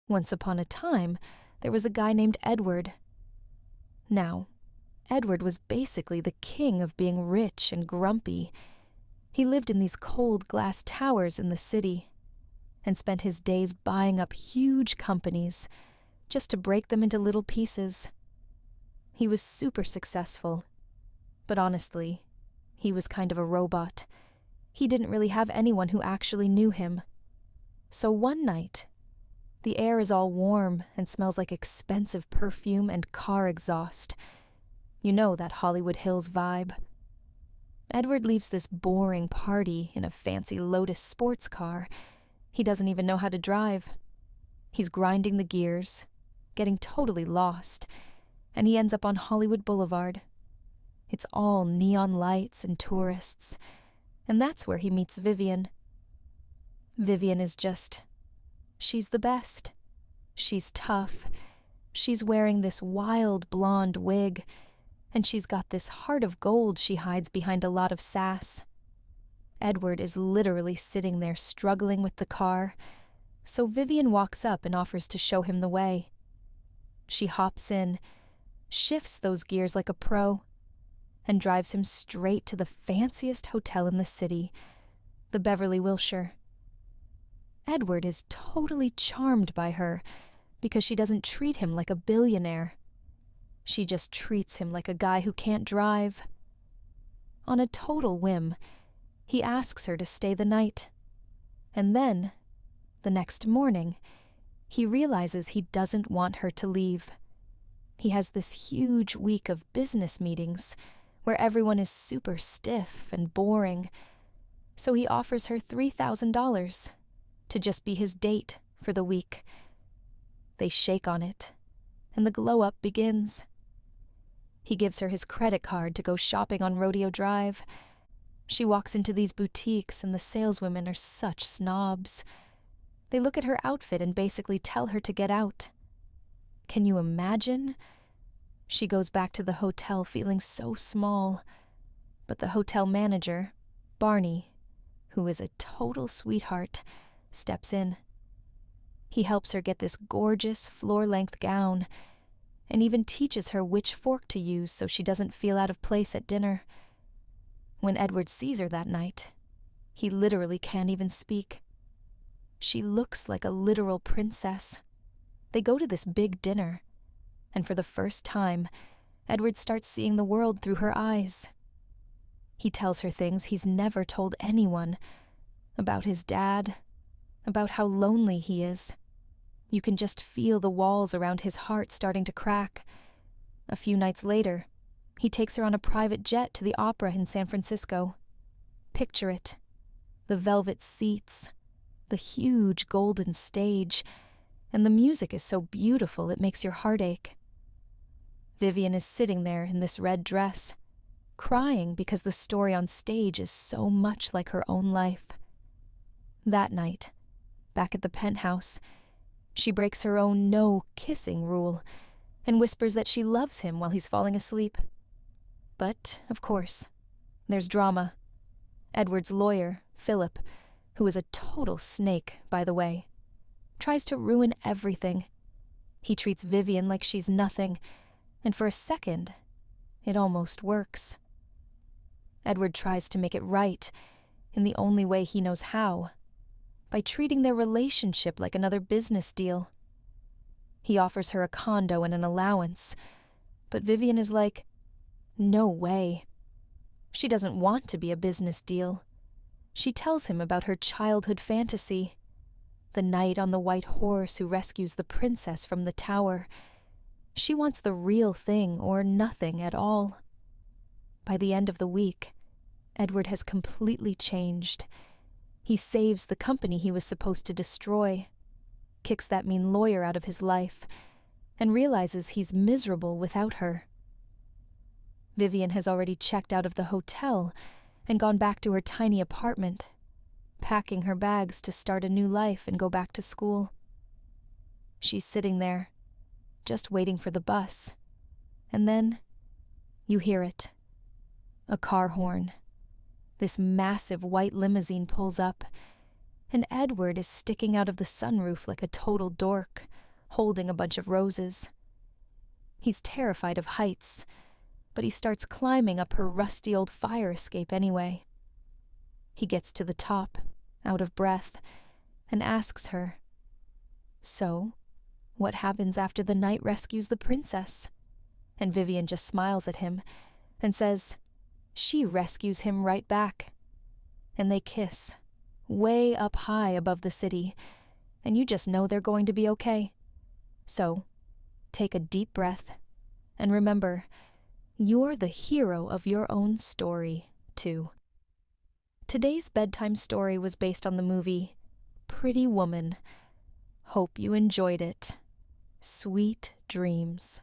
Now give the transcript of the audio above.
Once upon a time, there was a guy named Edward. Now, Edward was basically the king of being rich and grumpy. He lived in these cold glass towers in the city and spent his days buying up huge companies just to break them into little pieces. He was super successful, but honestly, he was kind of a robot. He didn't really have anyone who actually knew him. So one night, the air is all warm and smells like expensive perfume and car exhaust. You know that Hollywood Hills vibe. Edward leaves this boring party in a fancy Lotus sports car. He doesn't even know how to drive. He's grinding the gears, getting totally lost, and he ends up on Hollywood Boulevard. It's all neon lights and tourists, and that's where he meets Vivian. Vivian is she's the best. She's tough. She's wearing this wild blonde wig, and she's got this heart of gold she hides behind a lot of sass. Edward is literally sitting there struggling with the car, so Vivian walks up and offers to show him the way. She hops in, shifts those gears like a pro, and drives him straight to the fanciest hotel in the city, the Beverly Wilshire. Edward is totally charmed by her because she doesn't treat him like a billionaire. She just treats him like a guy who can't drive. On a total whim, he asks her to stay the night. And then, the next morning, he realizes he doesn't want her to leave. He has this huge week of business meetings where everyone is super stiff and boring, so he offers her $3,000 to just be his date for the week. They shake on it, and the glow-up begins. He gives her his credit card to go shopping on Rodeo Drive. She walks into these boutiques, and the saleswomen are such snobs. They look at her outfit and basically tell her to get out. Can you imagine? She goes back to the hotel feeling so small. But the hotel manager, Barney, who is a total sweetheart, steps in. He helps her get this gorgeous floor-length gown and even teaches her which fork to use so she doesn't feel out of place at dinner. When Edward sees her that night, he literally can't even speak. She looks like a literal princess. They go to this big dinner, and for the first time, Edward starts seeing the world through her eyes. He tells her things he's never told anyone, about his dad, about how lonely he is. You can just feel the walls around his heart starting to crack. A few nights later, he takes her on a private jet to the opera in San Francisco. Picture it. The velvet seats, the huge golden stage, and the music is so beautiful it makes your heart ache. Vivian is sitting there in this red dress, crying because the story on stage is so much like her own life. That night, back at the penthouse, she breaks her own no-kissing rule and whispers that she loves him while he's falling asleep. But, of course, there's drama. Edward's lawyer, Philip, who is a total snake, by the way, tries to ruin everything. He treats Vivian like she's nothing, and for a second, it almost works. Edward tries to make it right in the only way he knows how, by treating their relationship like another business deal. He offers her a condo and an allowance, but Vivian is like, no way. She doesn't want to be a business deal. She tells him about her childhood fantasy, the knight on the white horse who rescues the princess from the tower. She wants the real thing or nothing at all. By the end of the week, Edward has completely changed. He saves the company he was supposed to destroy, kicks that mean lawyer out of his life, and realizes he's miserable without her. Vivian has already checked out of the hotel and gone back to her tiny apartment, packing her bags to start a new life and go back to school. She's sitting there, just waiting for the bus, and then you hear it. A car horn. This massive white limousine pulls up, and Edward is sticking out of the sunroof like a total dork. holding a bunch of roses. He's terrified of heights, but he starts climbing up her rusty old fire escape anyway. He gets to the top, out of breath, and asks her, "So, what happens after the knight rescues the princess?" And Vivian just smiles at him and says, "She rescues him right back." And they kiss, way up high above the city, and you just know they're going to be okay. So, take a deep breath, and remember, you're the hero of your own story, too. Today's bedtime story was based on the movie Pretty Woman. Hope you enjoyed it. Sweet dreams.